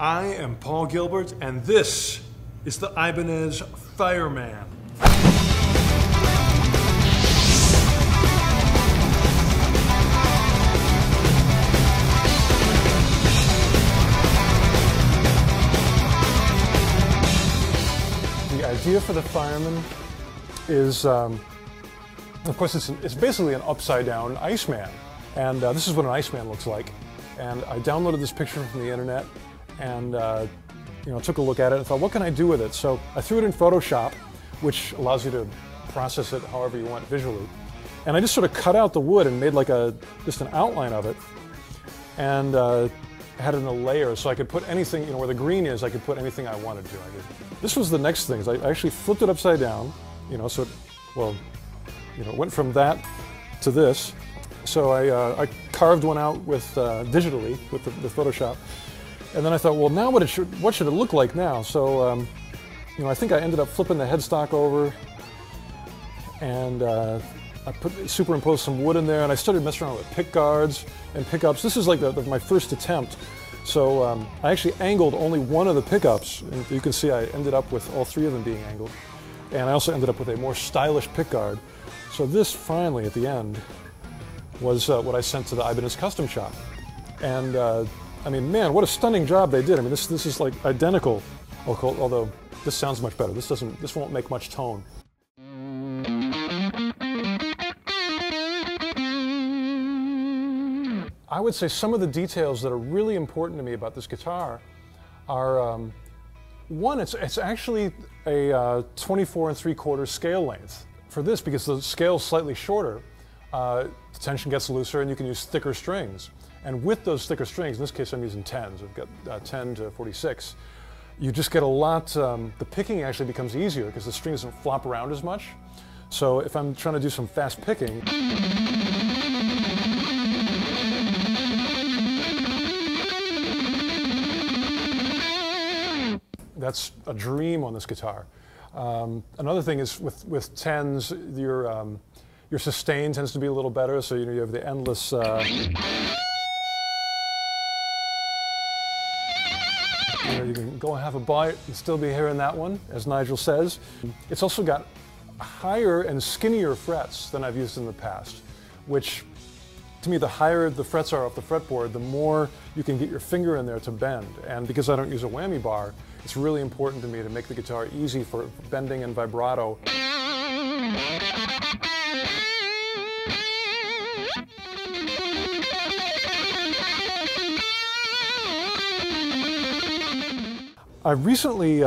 I am Paul Gilbert, and this is the Ibanez Fireman. The idea for the Fireman is, of course, it's basically an upside-down Iceman. And this is what an Iceman looks like. And I downloaded this picture from the internet and took a look at it and thought, what can I do with it? So I threw it in Photoshop, which allows you to process it however you want visually. And I just sort of cut out the wood and made like just an outline of it. And had it in a layer so I could put anything, where the green is, I could put anything I wanted to. This was the next thing. I actually flipped it upside down, so it went from that to this. So I carved one out with digitally with Photoshop, and then I thought, well, now what should it look like now? So I think I ended up flipping the headstock over, and I superimposed some wood in there, and I started messing around with pick guards and pickups. This is like my first attempt. So I actually angled only one of the pickups, and you can see I ended up with all three of them being angled, and I also ended up with a more stylish pick guard. So this finally, at the end, was what I sent to the Ibanez custom shop. And I mean, man, what a stunning job they did. I mean, this is like identical, although this sounds much better. This won't make much tone. I would say some of the details that are really important to me about this guitar are, one, it's actually a 24 3/4 scale length. For this, because the scale's slightly shorter, the tension gets looser and you can use thicker strings. And with those thicker strings, in this case I'm using 10s, I've got 10 to 46, you just get a lot, the picking actually becomes easier because the string doesn't flop around as much. So if I'm trying to do some fast picking, that's a dream on this guitar. Another thing is with 10s, your sustain tends to be a little better, so you have the endless. You can go and have a bite and still be hearing that one, as Nigel says. It's also got higher and skinnier frets than I've used in the past, which, to me, the higher the frets are off the fretboard, the more you can get your finger in there to bend. And because I don't use a whammy bar, it's really important to me to make the guitar easy for bending and vibrato. I recently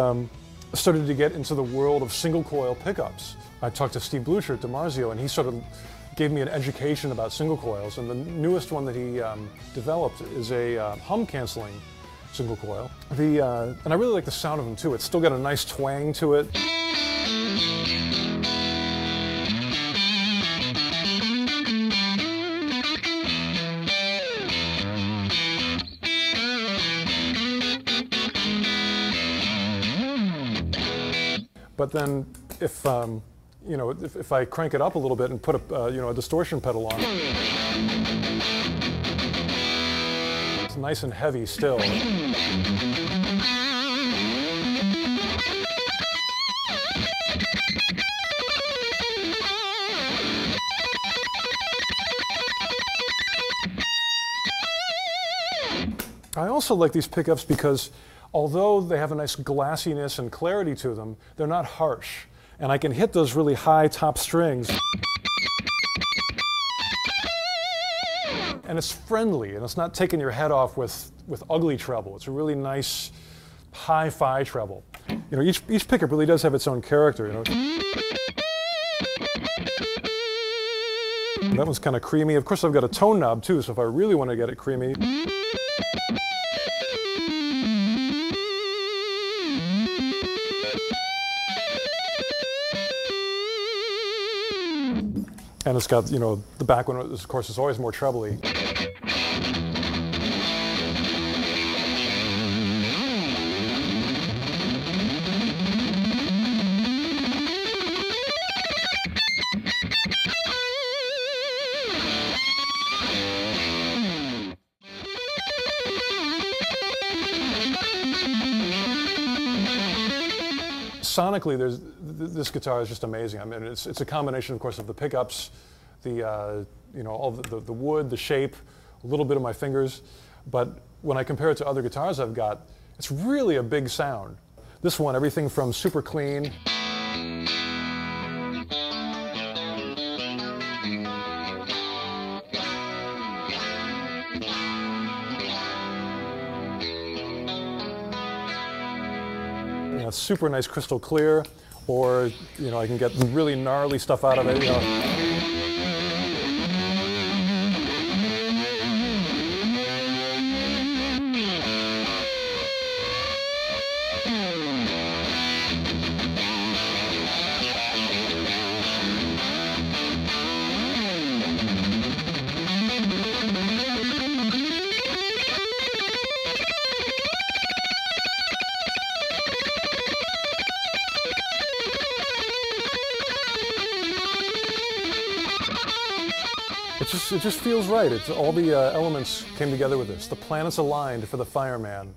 started to get into the world of single coil pickups. I talked to Steve Blucher at DiMarzio, and he sort of gave me an education about single coils, and the newest one that he developed is a hum canceling single coil. And I really like the sound of them too. It's still got a nice twang to it. But then, if I crank it up a little bit and put a distortion pedal on, it's nice and heavy still. I also like these pickups because although they have a nice glassiness and clarity to them, they're not harsh. And I can hit those really high top strings. And it's friendly, and it's not taking your head off with ugly treble. It's a really nice hi-fi treble. Each pickup really does have its own character. And that one's kind of creamy. Of course, I've got a tone knob too, so if I really want to get it creamy, and it's got, the back one, of course, is always more trebly. sonically, this guitar is just amazing. I mean, it's a combination, of course, of the pickups, the all the wood, the shape, a little bit of my fingers. But when I compare it to other guitars I've got, it's really a big sound. This one, everything from super clean. Super nice crystal clear, or I can get really gnarly stuff out of it. It just feels right. All the elements came together with this. The planets aligned for the Fireman.